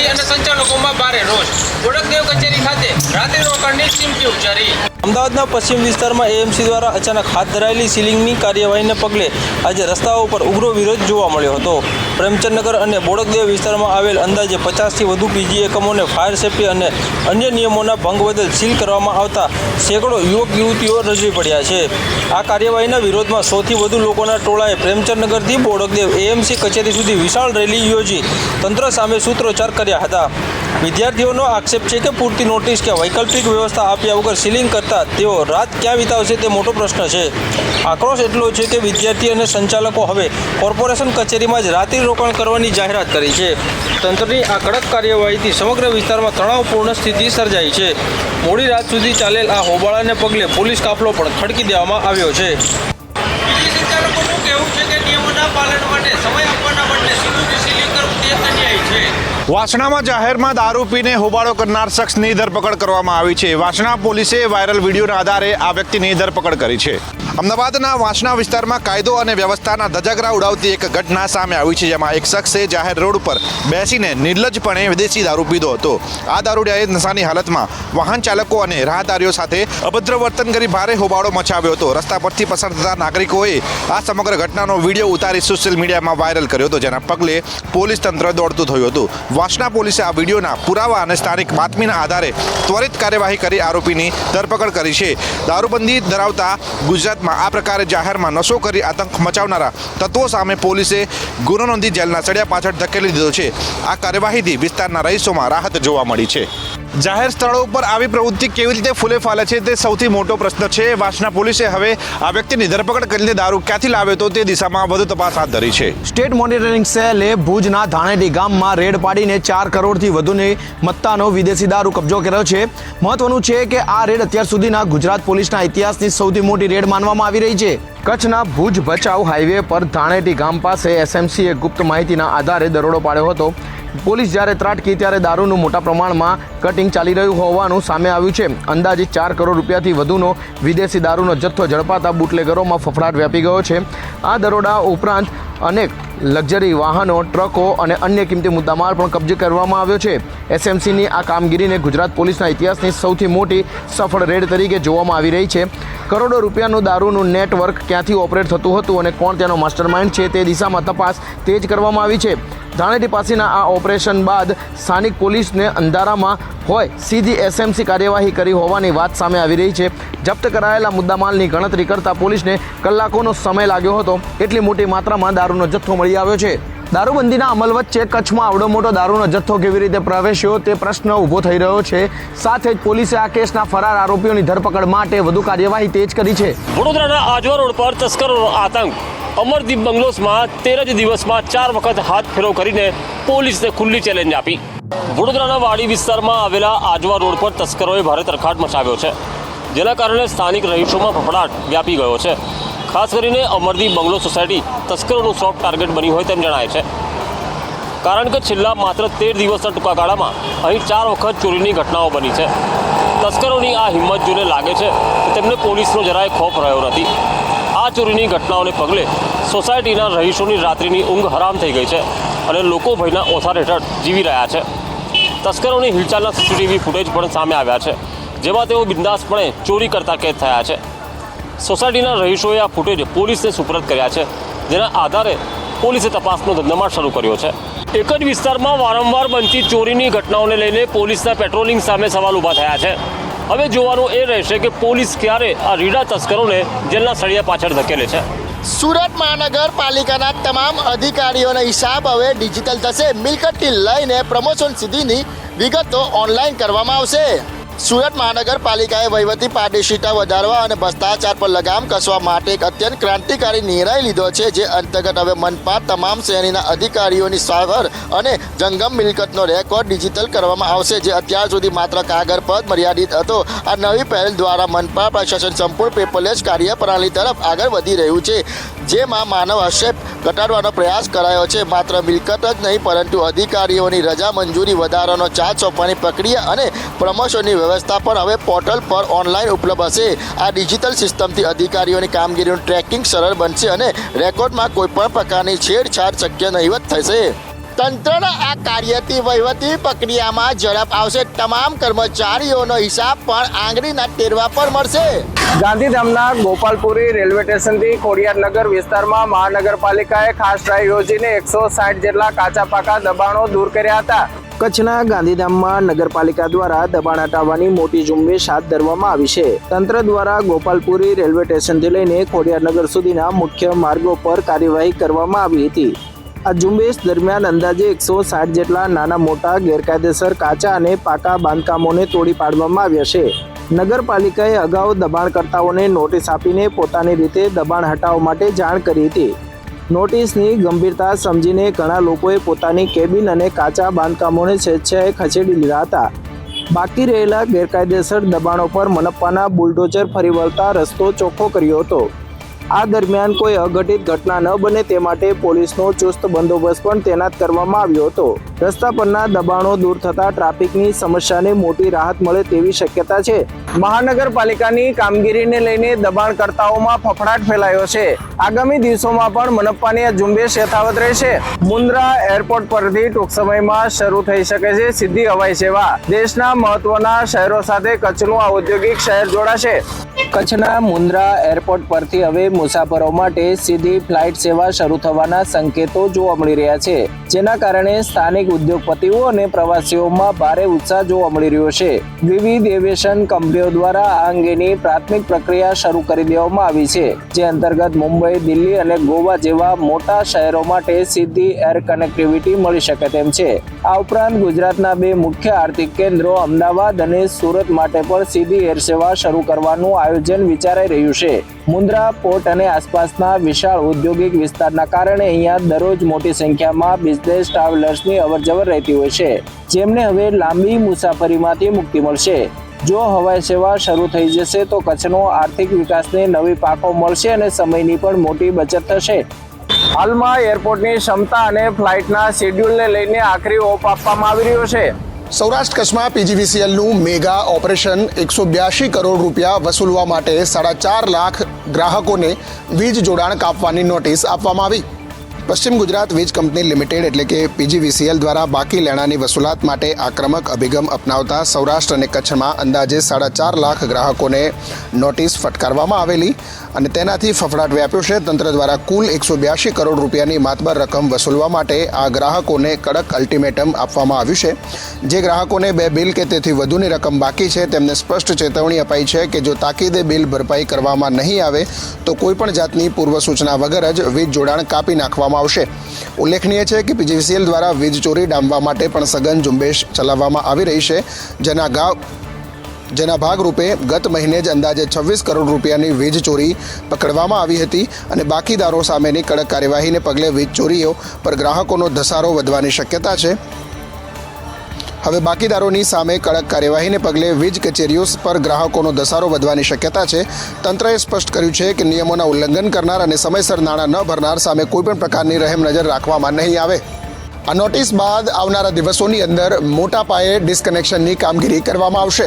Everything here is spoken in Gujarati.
સિબ્બંદી અને સંચાલકોમાં ભારે રોષ. બોડકદેવ કચેરી ખાતે રાત્રિ રોકાણની ચીમકી ઉચ્ચારી. અમદાવાદના પશ્ચિમ વિસ્તારમાં એએમસી દ્વારા અચાનક હાથ ધરાયેલી સીલિંગની કાર્યવાહીને પગલે આજે રસ્તાઓ પર ઉગ્ર વિરોધ જોવા મળ્યો હતો. પ્રેમચંદનગર અને બોડકદેવ વિસ્તારમાં આવેલ અંદાજે 50થી વધુ પીજી એકમોને ફાયર સેફ્ટી અને અન્ય નિયમોના ભંગ બદલ સીલ કરવામાં આવતા સેંકડો યુવક યુવતીઓ રજૂ પડ્યા છે. આ કાર્યવાહીના વિરોધમાં 100થી વધુ લોકોના ટોળાએ પ્રેમચંદનગરથી બોડકદેવ એએમસી કચેરી સુધી વિશાળ રેલી યોજી તંત્ર સામે સૂત્રોચ્ચાર કર્યા હતા. વિદ્યાર્થીઓનો આક્ષેપ છે કે પૂરતી નોટિસ કે વૈકલ્પિક વ્યવસ્થા આપ્યા વગર સીલિંગ કરતા તેઓ રાત ક્યાં વિતાવશે તે મોટો પ્રશ્ન છે. આક્રોશ એટલો છે કે વિદ્યાર્થી અને સંચાલકો હવે કોર્પોરેશન કચેરીમાં જ રાત્રિ રોકાણ કરવાની જાહેરાત કરી છે. તંત્રની આ કડક કાર્યવાહીથી સમગ્ર વિસ્તારમાં તણાવપૂર્ણ સ્થિતિ સર્જાઈ છે. મોડી રાત સુધી ચાલેલ આ હોબાળાને પગલે પોલીસ કાફલો પણ ખડકી દેવામાં આવ્યો છે. સંચાલકોનું કહેવું છે કે નિયમોના પાલન માટે સમય આપવાના બદલે સીધું સીલિંગ કરવું તે અન્યાય છે. વાસણામાં જાહેરમાં દારૂ પીને હોબાળો કરનાર શખ્સની ધરપકડ કરવામાં આવી છે. વાસણા પોલીસે વાયરલ વિડીયોના આધારે આ વ્યક્તિની ધરપકડ કરી છે. અમદાવાદના વાસણા વિસ્તારમાં કાયદો અને વ્યવસ્થાના ધજાગરા ઉડાવતી એક ઘટના સામે આવી છે, જેમાં એક શખ્સે જાહેર રોડ ઉપર બેસીને નિર્લજ્જપણે વિદેશી દારૂ પીધો હતો. આ દારૂડિયાએ નશાની હાલતમાં વાહન ચાલકો અને રાહદારીઓ સાથે અભદ્ર વર્તન કરી ભારે હોબાળો મચાવ્યો હતો. રસ્તા પરથી પસાર થતા નાગરિકોએ આ સમગ્ર ઘટનાનો વિડીયો ઉતારી સોશિયલ મીડિયામાં વાયરલ કર્યો હતો, જેના પગલે પોલીસ તંત્ર દોડતું થયું હતું. વાસણા પોલીસે આ વિડીયોના પુરાવા અને સ્થાનિક બાતમીના આધારે ત્વરિત કાર્યવાહી કરી આરોપીની ધરપકડ કરી છે. દારૂબંધી ધરાવતા ગુજરાતમાં આ પ્રકારે જાહેરમાં નશો કરી આતંક મચાવનારા તત્વો સામે પોલીસે ગુનો નોંધી જેલના સળિયા પાછળ ધકેલી દીધો છે. આ કાર્યવાહીથી વિસ્તારના રહીશોમાં રાહત જોવા મળી છે. જાહેર સ્થળો ઉપર આવી પ્રવૃત્તિ કેવી રીતે ફૂલે ફાલે છે તે સૌથી મોટો પ્રશ્ન છે. વાસણા પોલીસે હવે આ વ્યક્તિની ધરપકડ કરીને દારૂ ક્યાંથી લાવ્યો હતો તે દિશામાં વધુ તપાસ હાથ ધરી છે. સ્ટેટ મોનિટરિંગ સેલે ભુજના ધાણેટી ગામમાં રેડ પાડીને 4 કરોડથી વધુની મત્તાનો વિદેશી દારૂ કબજો કર્યો છે. મહત્વનું છે કે આ રેડ અત્યાર સુધીના ગુજરાત પોલીસના ઇતિહાસની સૌથી મોટી રેડ માનવામાં આવી રહી છે. કચ્છના ભુજ ભચાઉ હાઈવે પર ધાણેટી ગામ પાસે એસએમસીએ ગુપ્ત માહિતીના આધારે દરોડો પાડ્યો હતો. પોલીસ જ્યારે ત્રાટકી ત્યારે દારૂનું મોટા પ્રમાણમાં કટિંગ ચાલી રહ્યું હોવાનું સામે આવ્યું છે. અંદાજિત 4 કરોડ રૂપિયાથી વધુનો વિદેશી દારૂનો જથ્થો ઝડપાતા બુટલેગરોમાં ફફડાટ વ્યાપી ગયો છે. આ દરોડા ઉપરાંત અનેક લક્ઝરી વાહનો, ટ્રકો અને અન્ય કિંમતી મુદ્દામાલ પણ કબજે કરવામાં આવ્યો છે. એસએમસીની આ કામગીરીને ગુજરાત પોલીસના ઇતિહાસની સૌથી મોટી સફળ રેડ તરીકે જોવામાં આવી રહી છે. કરોડો રૂપિયાનું દારૂનું નેટવર્ક ક્યાંથી ઓપરેટ થતું હતું અને કોણ તેનો માસ્ટરમાઇન્ડ છે તે દિશામાં તપાસ તેજ કરવામાં આવી છે. ધાણેટી પાસેના આ ઓપરેશન બાદ સ્થાનિક પોલીસને અંધારામાં હોય સીધી એસએમસી કાર્યવાહી કરી હોવાની વાત સામે આવી રહી છે. જપ્ત કરાયેલા મુદ્દામાલની ગણતરી કરતાં પોલીસને કલાકોનો સમય લાગ્યો હતો. એટલી મોટી માત્રામાં દારૂનો જથ્થો મળી આવ્યો છે. દારૂબંધીના અમલ વચ્ચે કચ્છમાં આવડો મોટો દારૂનો જથ્થો કેવી રીતે પ્રવેશ્યો તે પ્રશ્ન ઊભો થઈ રહ્યો છે. સાથે જ પોલીસે આ કેસના ફરાર આરોપીઓની ધરપકડ માટે વધુ કાર્યવાહી તેજ કરી છે. વડોદરાના આજવા રોડ પર તસ્કરોનો આતંક. અમરદીપ બંગલોઝમાં 13 જ દિવસમાં 4 વખત હાથ ફેરો કરીને પોલીસને ખુલ્લી ચેલેન્જ આપી. વડોદરાના વાડી વિસ્તારમાં આવેલા આજવા રોડ પર તસ્કરોએ ભારે તરખાટ મચાવ્યો છે, જેના કારણે સ્થાનિક રહીશોમાં ફફડાટ વ્યાપી ગયો છે. ખાસ કરીને અમરદીપ બંગલો સોસાયટી તસ્કરોનું સોફ્ટ ટાર્ગેટ બની હોય તેમ જણાય છે, કારણ કે છેલ્લા માત્ર 13 દિવસના ટૂંકા ગાળામાં અહીં 4 વખત ચોરીની ઘટનાઓ બની છે. તસ્કરોની આ હિંમત જોઈને લાગે છે કે તેમને પોલીસનો જરાય ખોફ રહ્યો નથી. આ ચોરીની ઘટનાઓને પગલે સોસાયટીના રહીશોની રાત્રિની ઊંઘ હરામ થઈ ગઈ છે અને લોકો ભયના ઓથાર હેઠળ જીવી રહ્યા છે. તસ્કરોની હિલચાલના સીસીટીવી ફૂટેજ પણ સામે આવ્યા છે, જેમાં તેઓ બિંદાસપણે ચોરી કરતા કેદ થયા છે. સોસાયટીના રહીશોએ આ ફૂટેજ પોલીસને સુપરત કર્યા છે, જેના આધારે પોલીસે તપાસનો ધમધમાટ શરૂ કર્યો છે. એક જ વિસ્તારમાં વારંવાર બનતી ચોરીની ઘટનાઓને લઈને પોલીસના પેટ્રોલિંગ સામે સવાલ ઊભા થયા છે. હવે જોવાનું એ રહેશે કે પોલીસ ક્યારે આ રીડા તસ્કરોને જેલના સળિયા પાછળ ધકેલે છે. સુરત મહાનગરપાલિકાના તમામ અધિકારીઓનો હિસાબ હવે ડિજિટલ થશે. મિલકતથી લઈને પ્રમોશન સુધીની વિગતો ઓનલાઈન કરવામાં આવશે. સુરત મહાનગરપાલિકાએ વહીવટી પારદર્શિતા વધારવા અને ભ્રષ્ટાચાર પર લગામ કસવા માટે એક અત્યંત ક્રાંતિકારી નિર્ણય લીધો છે, જે અંતર્ગત હવે મનપા તમામ શ્રેણીના અધિકારીઓની સારવાર અને જંગમ મિલકતનો રેકોર્ડ ડિજિટલ કરવામાં આવશે, જે અત્યાર સુધી માત્ર કાગળ પર મર્યાદિત હતો. આ નવી પહેલ દ્વારા મનપા પ્રશાસન સંપૂર્ણ પેપરલેસ કાર્યપ્રણાલી તરફ આગળ વધી રહ્યું છે, જેમાં માનવ હસ્તક્ષેપ ઘટાડવાનો પ્રયાસ કરાયો છે. માત્ર મિલકત જ નહીં, પરંતુ અધિકારીઓની રજા મંજૂરી, વધારાનો ચાર્જ સોંપવાની પ્રક્રિયા અને પ્રમોશનની વ્યવસ્થા પણ હવે પોર્ટલ પર ઓનલાઈન ઉપલબ્ધ હશે. આ ડિજિટલ સિસ્ટમથી અધિકારીઓની કામગીરીનું ટ્રેકિંગ સરળ બનશે અને રેકોર્ડમાં કોઈપણ પ્રકારની છેડછાડ શક્ય નહીવત થશે. તંત્રના આ કાર્યથી વહીવટી પ્રક્રિયામાં ઝડપ આવશે. તમામ કર્મચારીઓનો હિસાબ પણ આંગળીના ટેરવા પર મળશે. ગાંધીધામના ગોપાલપુરી રેલવે સ્ટેશનથી ખોડિયારનગર વિસ્તારમાં મહાનગરપાલિકાએ ખાસ ડ્રાઈવ યોજીને 160 જેટલા કાચા પાકા દબાણો દૂર કર્યા હતા. કચ્છના ગાંધીધામમાં નગરપાલિકા દ્વારા દબાણ હટાવવાની મોટી ઝુંબેશ હાથ ધરવામાં આવી છે. તંત્ર દ્વારા ગોપાલપુરી રેલવે સ્ટેશનથી લઈને ખોડિયારનગર સુધીના મુખ્ય માર્ગો પર કાર્યવાહી કરવામાં આવી હતી. આ ઝુંબેશ દરમિયાન અંદાજે 160 જેટલા નાના મોટા ગેરકાયદેસર કાચા અને પાકા બાંધકામોને તોડી પાડવામાં આવ્યા છે. નગરપાલિકાએ અગાઉ દબાણકર્તાઓને નોટિસ આપીને પોતાની રીતે દબાણ હટાવવા માટે જાણ કરી હતી. નોટિસની ગંભીરતા સમજીને ઘણા લોકોએ પોતાની કેબિન અને કાચા બાંધકામોને સ્વેચ્છાએ ખસેડી લીધા હતા. બાકી રહેલા ગેરકાયદેસર દબાણો પર મનપ્પાના બુલડોઝર ફરી વળતા રસ્તો ચોખ્ખો કર્યો હતો. આ દરમિયાન કોઈ અઘટિત ઘટના ન બને તે માટે પોલીસનો ચુસ્ત બંદોબસ્ત પણ તૈનાત કરવામાં આવ્યો હતો. રસ્તા પરના દબાણો દૂર થતાં ટ્રાફિકની સમસ્યાને મોટી રાહત મળે તેવી શક્યતા છે. મહાનગરપાલિકાની કામગીરીને લઈને દબાણકર્તાઓમાં ફફડાટ ફેલાયો છે. આગામી દિવસોમાં પણ મનપ્પાની આ ઝુંબેશ યથાવત રહેશે. મુન્દ્રા એરપોર્ટ પરથી ટૂંક સમયમાં શરૂ થઈ શકે છે સીધી હવાઈ સેવા. દેશના મહત્વના શહેરો સાથે કચ્છનું આ ઔદ્યોગિક શહેર જોડાશે. કચ્છના મુન્દ્રા એરપોર્ટ પરથી હવે મુસાફરો માટે સીધી ફ્લાઇટ સેવા શરૂ થવાના સંકેતો જોવા મળી રહ્યા છે, જેના કારણે સ્થાનિક ઉદ્યોગપતિઓ અને પ્રવાસીઓમાં ભારે ઉત્સાહ જોવા મળી રહ્યો છે. વિવિધ એવિએશન કંપનીઓ દ્વારા આ અંગેની પ્રાથમિક પ્રક્રિયા શરૂ કરી દેવામાં આવી છે, જે અંતર્ગત મુંબઈ, દિલ્હી અને ગોવા જેવા મોટા શહેરો માટે સીધી એર કનેક્ટિવિટી મળી શકે તેમ છે. આ ઉપરાંત ગુજરાતના બે મુખ્ય આર્થિક કેન્દ્રો અમદાવાદ અને સુરત માટે પણ સીધી એર સેવા શરૂ કરવાનું આયોજન વિચારાઈ રહ્યું છે. મુન્દ્રા પોર્ટ અને આસપાસના વિશાળ ઔદ્યોગિક વિસ્તારના કારણે અહીંયા દરરોજ મોટી સંખ્યામાં બિઝનેસ ટ્રાવેલર્સની અવરજવર રહેતી હોય છે, જેમને હવે લાંબી મુસાફરીમાંથી મુક્તિ મળશે. જો હવાઈ સેવા શરૂ થઈ જશે તો કચ્છનો આર્થિક વિકાસને નવી પાકો મળશે અને સમયની પણ મોટી બચત થશે. હાલમાં એરપોર્ટની ક્ષમતા અને ફ્લાઇટના શેડ્યુલને લઈને આખરી ઓપ આપવામાં આવી રહ્યો છે. સૌરાષ્ટ્ર કચ્છમાં પીજીવીસીએલનું મેગા ઓપરેશન 182 કરોડ રૂપિયા વસૂલવા માટે 4.5 લાખ ગ્રાહકોને વીજ જોડાણ કાપવાની નોટિસ આપવામાં આવી. પશ્ચિમ ગુજરાત વીજ કંપની લિમિટેડ એટલે કે પીજીવીસીએલ દ્વારા બાકી લેણાની વસૂલાત માટે આક્રમક અભિગમ અપનાવતા સૌરાષ્ટ્ર અને કચ્છમાં અંદાજે 4.5 લાખ ગ્રાહકોને નોટિસ ફટકારવામાં આવેલી અને તેનાથી ફફડાટ વ્યાપ્યો છે. તંત્ર દ્વારા કુલ 182 કરોડ રૂપિયાની માતબર રકમ વસૂલવા માટે આ ગ્રાહકોને કડક અલ્ટિમેટમ આપવામાં આવ્યું છે. જે ગ્રાહકોને બે બિલ કે તેથી વધુની રકમ બાકી છે તેમને સ્પષ્ટ ચેતવણી અપાઈ છે કે જો તાકીદે બિલ ભરપાઈ કરવામાં નહીં આવે તો કોઈપણ જાતની પૂર્વ સૂચના વગર જ વીજ જોડાણ કાપી નાખવામાં આવશે. ઉલ્લેખનીય છે કે પીજીવીસીએલ દ્વારા વીજ ચોરી ડામવા માટે પણ સઘન ઝુંબેશ ચલાવવામાં આવી રહી છે, જેના ભાગરૂપે ગત મહિને જ અંદાજે 26 કરોડ રૂપિયાની વીજ ચોરી પકડવામાં આવી હતી અને બાકીદારો સામેની કડક કાર્યવાહીને પગલે વીજ ચોરીઓ પર ગ્રાહકોનો ધસારો વધવાની શક્યતા છે. હવે બાકીદારોની સામે કડક કાર્યવાહીને પગલે વીજ કચેરીઓ પર ગ્રાહકોનો ધસારો વધવાની શક્યતા છે. તંત્રએ સ્પષ્ટ કર્યું છે કે નિયમોના ઉલ્લંઘન કરનાર અને સમયસર નાણાં ન ભરનાર સામે કોઈપણ પ્રકારની રહેમ નજર રાખવામાં નહીં આવે. આ નોટિસ બાદ આવનારા દિવસોની અંદર મોટા પાયે ડિસ્કનેક્શનની કામગીરી કરવામાં આવશે.